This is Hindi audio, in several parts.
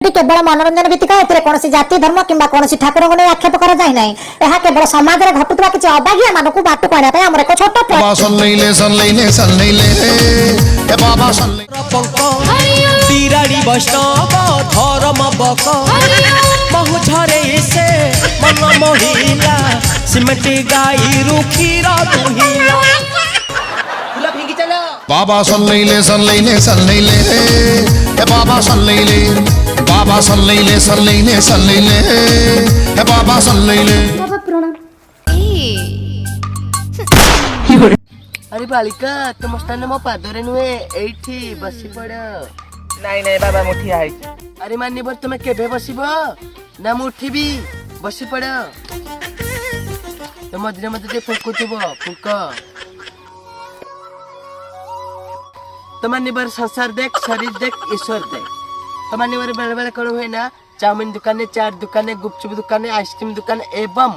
केवल मनोरंजन भित्तिक एथिरे कौन जाति धर्म किंबा कौन ठाकुर को आक्षेप कर जाए ना यह केवल समाज में घटुवा किसी अबागिया मानक बात कहना आम एक छोट बिराड़ी वैष्णव धर्म बक महु झरे से मन महिला सिमट गाई रुखीर दुहिला बाबा सल्लैले सल्लैले सल्लैले हे बाबा सल्लैले बाबा सल्लैले सल्लैले सल्लैले हे बाबा सल्लैले बाबा प्रणाम। अरे बालिका तुम स्थान मो पादरे नुहे एठी बसी पड़ नाई नाई बाबा मु ठिया है अरे मान्य बर तुम केबे बसिबो ना मु उठिबी बसी पड़ तो मधुरे मधुरे फुकुथिबो फुक तमान्य बार संसार देख शरीर देख ईश्वर देख तमान्य बार बेले बेले कौन हुए ना चाउमिन दुकान चाट दुकान गुपचुप दुकान आइसक्रीम दुकान एवं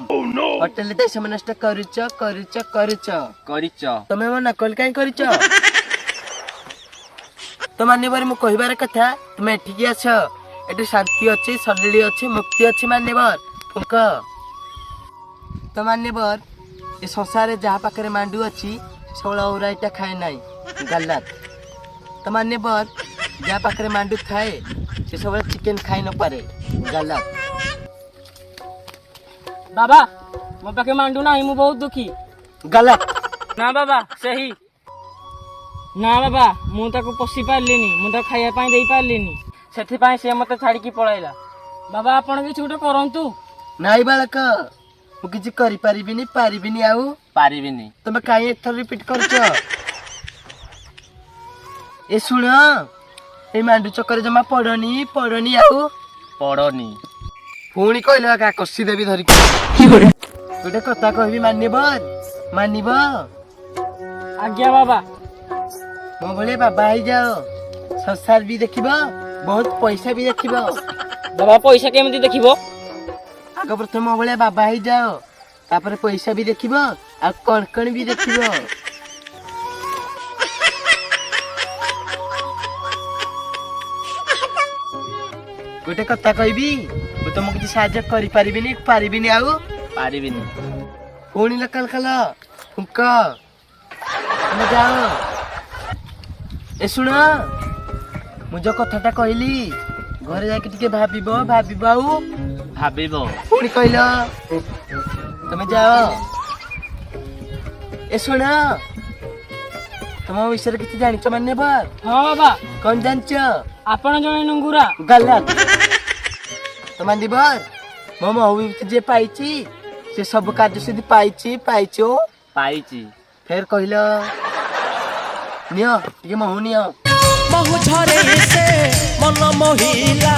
होटल दे समनष्ट करिच करिच करिच करिच तमे मन नकल काई करिच तमान्य बार मु कहिबार कथा तुमे एठी आछ एठी शांति अछि सलिली अछि मुक्ति अछि मान्य बार फुक तमान्य बार ए संसार रे जहा पाखरे मांडू अछि सोला औराइटा खाए नाही गलत तमान्य बर जहाँ पाखरे मांडू थाए से सब चिकन खाई न पारे गलत बाबा मो पाखे मांडू ना मु बहुत दुखी गलत ना बाबा सही ना बाबा मु ताको पोसी पारलिनी मु ताको खाइया पाई देई पारलिनी सेथि पाई से मते छाड़ी की पळाइला बाबा आपण किछ उठे करंतु नाई बालक मु किछि करि पारिबिनी आउ पारिबिनी तमे काई एथर रिपीट करछ ए सुन ए मांडू चक्कर जमा पड़नी आउ पड़नी पुणी कहले का कसी देवी धरी गोटे कथा कहबी मानिब आज्ञा बाबा मो भले बाबा ही जाओ संसार भी देखिब बहुत पैसा भी देखिब बाबा पैसा केमती देखिबो आग प्रथम मो भले बाबा ही जाओ तापर पैसा भी देखिब आ कण भी देखिब गोटे कथा कहबी मु तुमको किसी साहाय्य करि पारिबिनी आउ पारिबिनी पुणी लकल खल फुक तुम जाओ ए सुन मु जो कथाटा कहली घरे जाके टिके भाबिबो आउ भाबिबो पुणी कहल तुम जाओ ए सुन तुम विषय किसी जानिच मान्य बार हां बाबा कौन जानच आपण जने नुंगुरा गलत तमान दिबर मो महू जे पाइची से सब कार्य सिद्धि पाइची फिर कहल नियो ये महू नियो महू झरे से मन महिला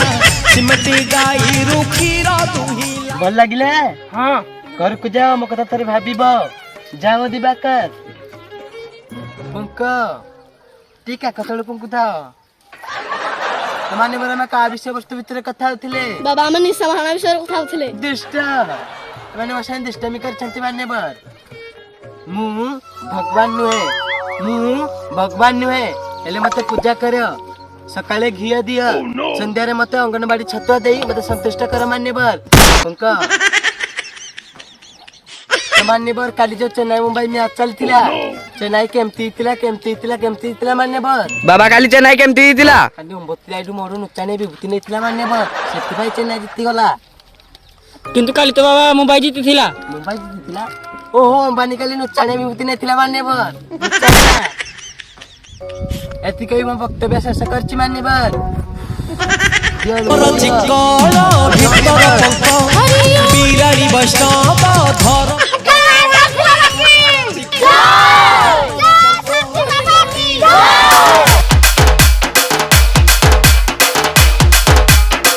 सिमटी गाई रुखीर दुहिला भल लागिले हां घर को जाओ मो कथा थरे भाबिबो जाओ दिबाकर पंक टीका कतळ पंकु था तमाने बरा में का विषय वस्तु भीतर कथा होथिले बाबा हम निशा महाना विषय कथा होथिले दिष्ट माने वसान दिष्टमी कर छंती माने बर मु भगवान नुहे एले मते पूजा करियो सकाळे घिया दिया संध्या रे मते अंगनबाड़ी छतवा देई मते संतुष्ट कर माने बर पंका मान्य बर काली जो चेन्नई मुंबई में चलतिला चेन्नई केमती तिला मान्य बर बाबा काली चेन्नई केमती तिला काली उम्बती आइडु मोर नुचाने विभूति नै तिला मान्य बर सेति भाई चेन्नई जित्ती गला किंतु काली तो बाबा मुंबई जीती थिला मुंबई जित्तिला ओहो अंबानी काली नुचाने विभूति नै तिला मान्य बर एति कहि म वक्तव्य शेष करछि मान्य बर बिराड़ी वैष्णव धर्म